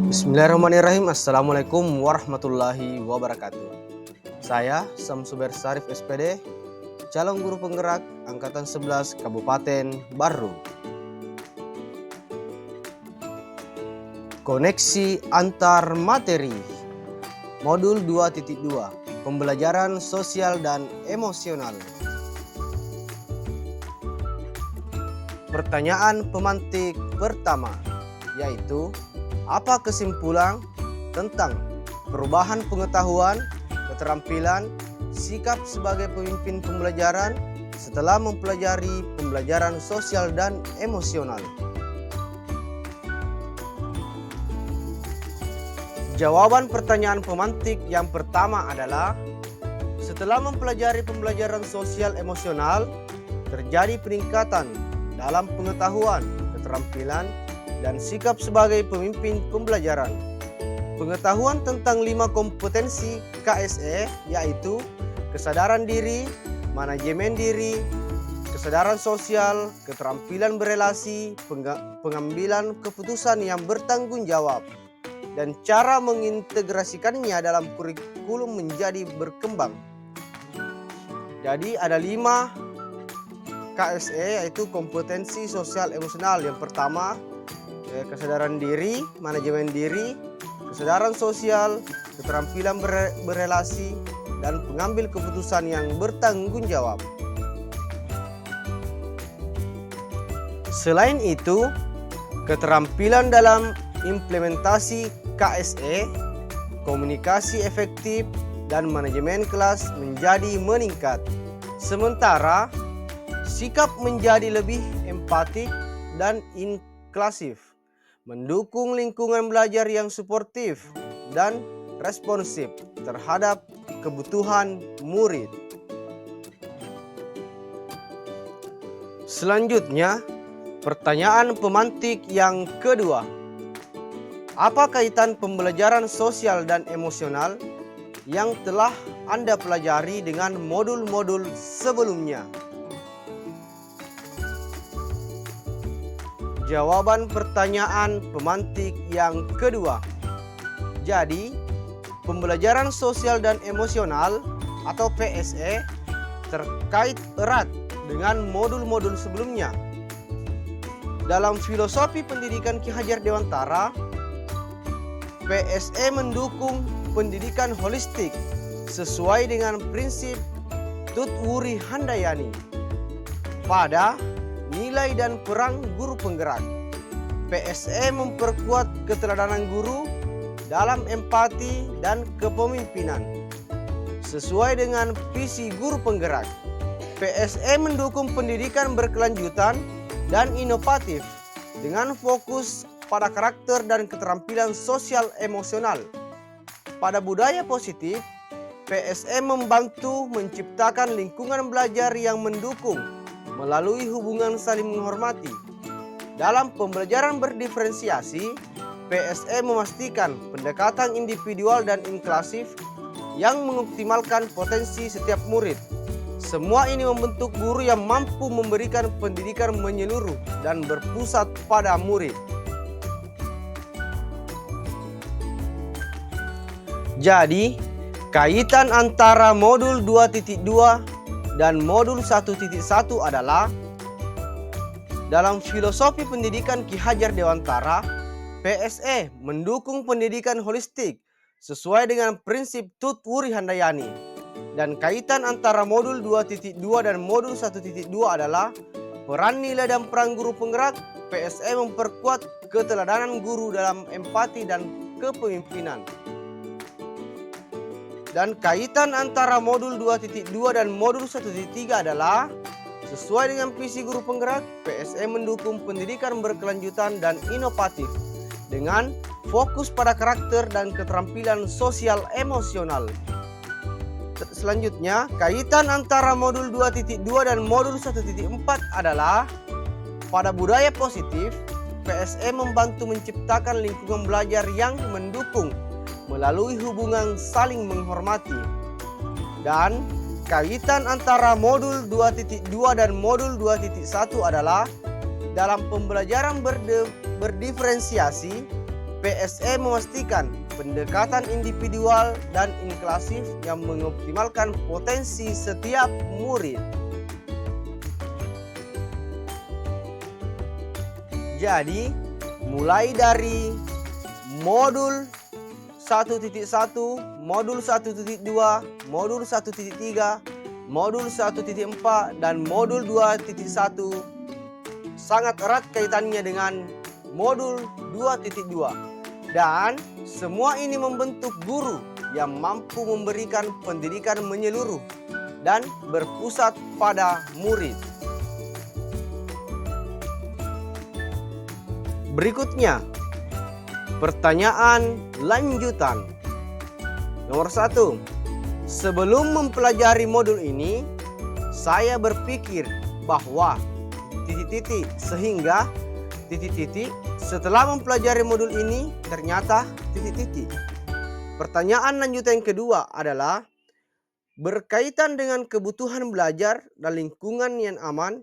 Bismillahirrahmanirrahim. Assalamualaikum warahmatullahi wabarakatuh. Saya Samsuber Sarif SPD, calon guru penggerak Angkatan 11 Kabupaten Barru. Koneksi antar materi. Modul 2.2, Pembelajaran sosial dan emosional. Pertanyaan pemantik pertama, yaitu apa kesimpulan tentang perubahan pengetahuan, keterampilan, sikap sebagai pemimpin pembelajaran setelah mempelajari pembelajaran sosial dan emosional? Jawaban pertanyaan pemantik yang pertama adalah setelah mempelajari pembelajaran sosial emosional, terjadi peningkatan dalam pengetahuan, keterampilan, dan sikap sebagai pemimpin pembelajaran. Pengetahuan tentang 5 kompetensi KSE yaitu kesadaran diri, manajemen diri, kesadaran sosial, keterampilan berelasi, pengambilan keputusan yang bertanggung jawab, dan cara mengintegrasikannya dalam kurikulum menjadi berkembang. Jadi ada 5 KSE yaitu kompetensi sosial emosional. Yang pertama kesadaran diri, manajemen diri, kesadaran sosial, keterampilan berelasi, dan pengambil keputusan yang bertanggung jawab. Selain itu, keterampilan dalam implementasi KSE, komunikasi efektif, dan manajemen kelas menjadi meningkat. Sementara, sikap menjadi lebih empatik dan inklusif, mendukung lingkungan belajar yang suportif dan responsif terhadap kebutuhan murid. Selanjutnya, pertanyaan pemantik yang kedua. Apa kaitan pembelajaran sosial dan emosional yang telah Anda pelajari dengan modul-modul sebelumnya? Jawaban pertanyaan pemantik yang kedua. Jadi, pembelajaran sosial dan emosional atau PSE terkait erat dengan modul-modul sebelumnya. Dalam filosofi pendidikan Ki Hajar Dewantara, PSE mendukung pendidikan holistik sesuai dengan prinsip Tut Wuri Handayani pada nilai dan peran guru penggerak. PSE memperkuat keteladanan guru dalam empati dan kepemimpinan. Sesuai dengan visi guru penggerak, PSE mendukung pendidikan berkelanjutan dan inovatif dengan fokus pada karakter dan keterampilan sosial emosional. Pada budaya positif, PSE membantu menciptakan lingkungan belajar yang mendukung melalui hubungan saling menghormati. Dalam pembelajaran berdiferensiasi, PSE memastikan pendekatan individual dan inklusif yang mengoptimalkan potensi setiap murid. Semua ini membentuk guru yang mampu memberikan pendidikan menyeluruh dan berpusat pada murid. Jadi, kaitan antara modul 2.2 dan modul 1.1 adalah dalam filosofi pendidikan Ki Hajar Dewantara, PSE mendukung pendidikan holistik sesuai dengan prinsip Tut Wuri Handayani. Dan kaitan antara modul 2.2 dan modul 1.2 adalah peran nilai dan peran guru penggerak. PSE memperkuat keteladanan guru dalam empati dan kepemimpinan. Dan kaitan antara modul 2.2 dan modul 1.3 adalah sesuai dengan visi guru penggerak, PSE mendukung pendidikan berkelanjutan dan inovatif dengan fokus pada karakter dan keterampilan sosial emosional. Selanjutnya, kaitan antara modul 2.2 dan modul 1.4 adalah pada budaya positif, PSE membantu menciptakan lingkungan belajar yang mendukung melalui hubungan saling menghormati. Dan kaitan antara modul 2.2 dan modul 2.1 adalah dalam pembelajaran berdiferensiasi, PSE memastikan pendekatan individual dan inklusif yang mengoptimalkan potensi setiap murid. Jadi, mulai dari modul 1.1, modul 1.2, modul 1.3, modul 1.4, dan modul 2.1 sangat erat kaitannya dengan modul 2.2. Dan semua ini membentuk guru yang mampu memberikan pendidikan menyeluruh dan berpusat pada murid. Berikutnya, pertanyaan lanjutan. Nomor 1. Sebelum mempelajari modul ini, saya berpikir bahwa sehingga setelah mempelajari modul ini ternyata Pertanyaan lanjutan yang kedua adalah berkaitan dengan kebutuhan belajar dan lingkungan yang aman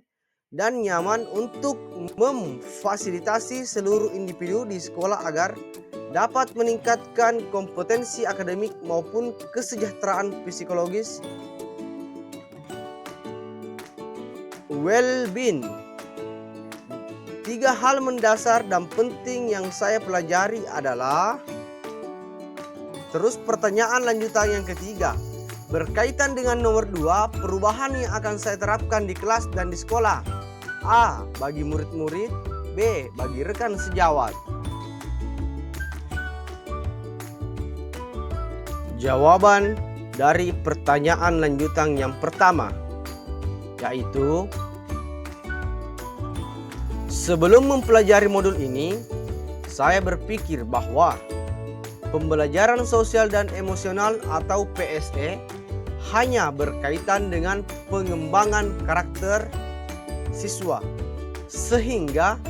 dan nyaman untuk memfasilitasi seluruh individu di sekolah agar dapat meningkatkan kompetensi akademik maupun kesejahteraan psikologis well-being. 3 hal mendasar dan penting yang saya pelajari adalah. Terus pertanyaan lanjutan yang ketiga, berkaitan dengan nomor 2, perubahan yang akan saya terapkan di kelas dan di sekolah. A. Bagi murid-murid. B. Bagi rekan sejawat. Jawaban dari pertanyaan lanjutan yang pertama, yaitu sebelum mempelajari modul ini, saya berpikir bahwa pembelajaran sosial dan emosional atau PSE hanya berkaitan dengan pengembangan karakter siswa, sehingga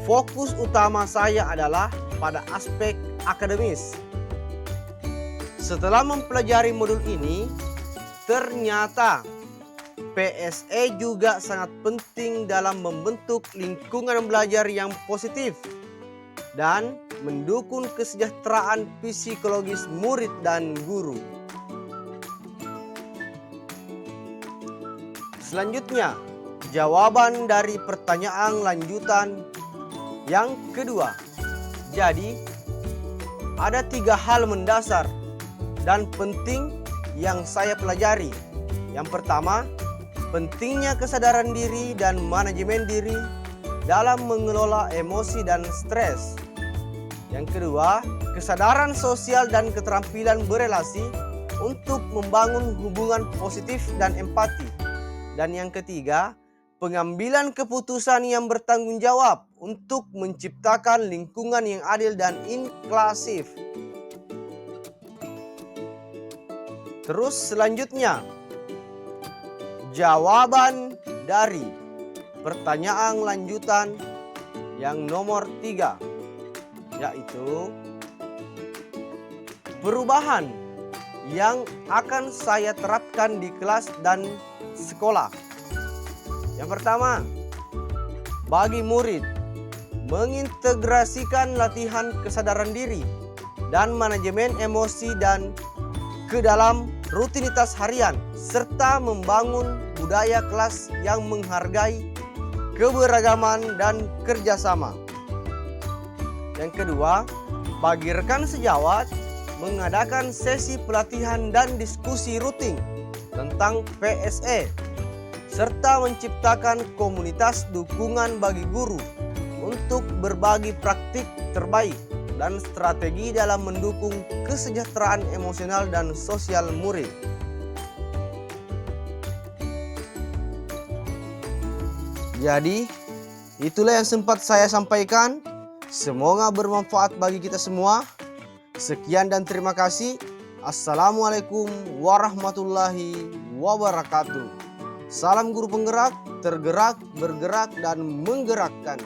fokus utama saya adalah pada aspek akademis. Setelah mempelajari modul ini, ternyata PSE juga sangat penting dalam membentuk lingkungan belajar yang positif dan mendukung kesejahteraan psikologis murid dan guru. Selanjutnya, jawaban dari pertanyaan lanjutan yang kedua. Jadi, ada 3 hal mendasar dan penting yang saya pelajari. Yang pertama, pentingnya kesadaran diri dan manajemen diri dalam mengelola emosi dan stres. Yang kedua, kesadaran sosial dan keterampilan berelasi untuk membangun hubungan positif dan empati. Dan yang ketiga, pengambilan keputusan yang bertanggung jawab untuk menciptakan lingkungan yang adil dan inklusif. Terus selanjutnya, jawaban dari pertanyaan lanjutan yang nomor 3, yaitu perubahan yang akan saya terapkan di kelas dan sekolah. Yang pertama, bagi murid, mengintegrasikan latihan kesadaran diri dan manajemen emosi dan ke dalam rutinitas harian, serta membangun budaya kelas yang menghargai keberagaman dan kerjasama. Yang kedua, bagi rekan sejawat, mengadakan sesi pelatihan dan diskusi rutin tentang PSE, serta menciptakan komunitas dukungan bagi guru untuk berbagi praktik terbaik dan strategi dalam mendukung kesejahteraan emosional dan sosial murid. Jadi, itulah yang sempat saya sampaikan. Semoga bermanfaat bagi kita semua. Sekian dan terima kasih. Assalamualaikum warahmatullahi wabarakatuh. Salam guru penggerak, tergerak, bergerak, dan menggerakkan.